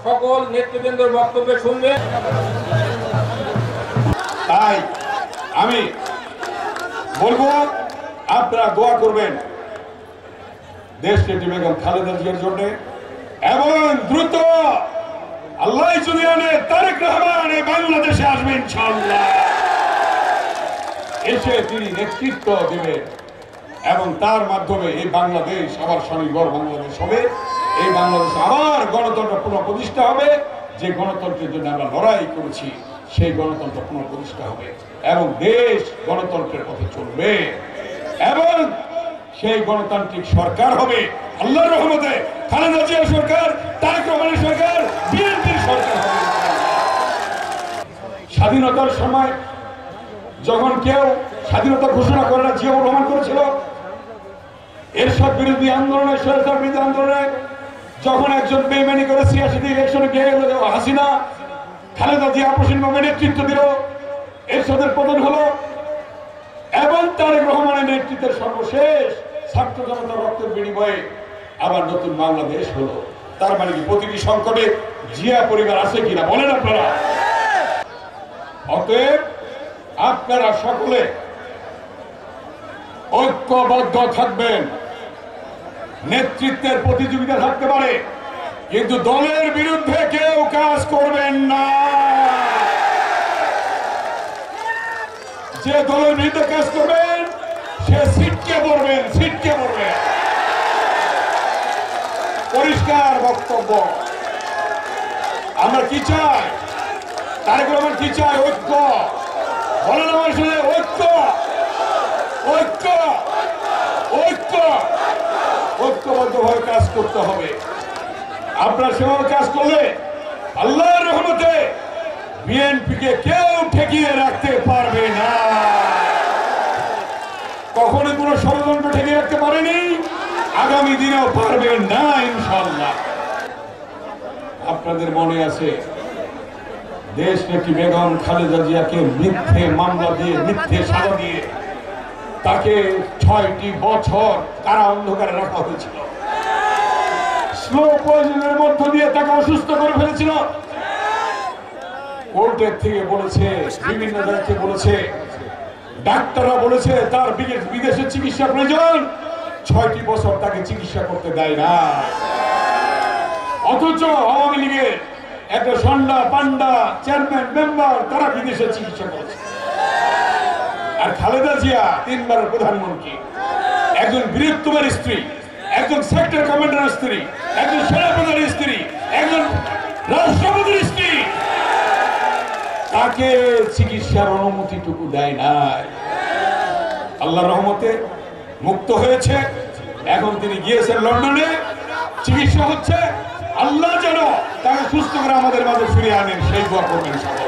সকল নেতৃবৃন্দের বক্তব্য শুনবে। তাই আমি বলবো আপনারা দোয়া করবেন দেশনেত্রী বেগম খালেদা জিয়ার জন্য, এবং দ্রুত আল্লাহ যদি আনে তারেক রহমান এই বাংলাদেশে আসবেন ইনশাআল্লাহ। এসে তিনি নেতৃত্ব দেবেন এবং তার মাধ্যমে এই বাংলাদেশ আবার স্বনির্ভর বাংলাদেশ হবে। এই বাংলাদেশে আবার গণতন্ত্র পুনঃপ্রতিষ্ঠা হবে। যে গণতন্ত্রের জন্য আমরা লড়াই করেছি সেই গণতন্ত্র পুনঃপ্রতিষ্ঠা হবে এবং দেশ গণতন্ত্রের পথে চলবে এবং সেই গণতান্ত্রিক সরকার হবে আল্লাহর রহমতে। খালেদা জিয়ার সরকার, তারেক রহমানের সরকার, বিএনপির সরকার হবে। স্বাধীনতার সময় যখন কেউ স্বাধীনতা ঘোষণা করে না, জিয়াউর রহমান করেছিল। এরশাদ বিরোধী আন্দোলনে, স্বৈরাচার বিরোধী আন্দোলনে যখন একজন বেইমানি করে ৮৬ ইলেকশনে গিয়ে গেল হাসিনা, খালেদা জিয়া আপসীনভাবে নেতৃত্ব দিল, এরশাদের পতন হলো এবং তারেক রহমানের নেতৃত্বের সর্বশেষ ছাত্র জনতার রক্তের বিনিময়ে আবার নতুন বাংলাদেশ হলো। তার মানে কি প্রতিটি সংকটে জিয়া পরিবার আছে কিনা বলেন আপনারা? অতএব আপনারা সকলে ঐক্যবদ্ধ থাকবেন। নেতৃত্বের প্রতিযোগিতা থাকতে পারে, কিন্তু দলের বিরুদ্ধে কেউ কাজ করবেন না। যে দলের বিরুদ্ধে কাজ করবেন সে ছিটকে পড়বেন, ছিটকে পড়বেন। পরিষ্কার বক্তব্য। আমরা কি চাই? তারেক রহমান কি চাই? ঐক্য। বলেন আমার সাথে, ঐক্য, ঐক্য, ঐক্য। ঐক্যবদ্ধভাবে কাজ করতে হবে। আপনারা সেভাবে কাজ করলে আল্লাহর রহমতে বিএনপিকে কেউ ঠেকিয়ে রাখতে পারবে না। কখনো কোনো ষড়যন্ত্র ঠেকিয়ে রাখতে পারেনি, আগামী দিনেও পারবেন না ইনশাআল্লাহ। আপনাদের মনে আছে দেশনেত্রী বেগম খালেদা জিয়াকে মিথ্যে মামলা দিয়ে, মিথ্যে সাজা দিয়ে তাকে ৬টি বছর কারা অন্ধকারে রাখা হয়েছিল। স্লো পয়জনের মধ্য দিয়ে তাকে অসুস্থ করে ফেলেছিল। কোর্টের থেকে বলেছে, বিভিন্ন জায়গা থেকে বলেছে, ডাক্তাররা বলেছে তার বিদেশে চিকিৎসা প্রয়োজন, ৬টি বছর তাকে চিকিৎসা করতে দেয় না। অথচ আওয়ামী লীগের একটা সন্ডা পান্ডা চেয়ারম্যান মেম্বার তারা বিদেশে চিকিৎসা করেছে। আর খালেদা জিয়া ৩ বারের প্রধানমন্ত্রী, একজন বীরত্বের স্ত্রী, একজন সেক্টর কমান্ডারের স্ত্রী, একজন সেনাপ্রধানের স্ত্রী, একজন রাষ্ট্রপতির স্ত্রী, তাকে চিকিৎসার অনুমতিটুকু দেয় নাই। আল্লাহর রহমতে মুক্ত হয়েছে। এখন তিনি গিয়েছেন লন্ডনে, চিকিৎসা হচ্ছে। আল্লাহ যেন তাকে সুস্থ করে আমাদের মাঝে ফিরিয়ে আনেন, সেই দোয়া করবেন সবাই।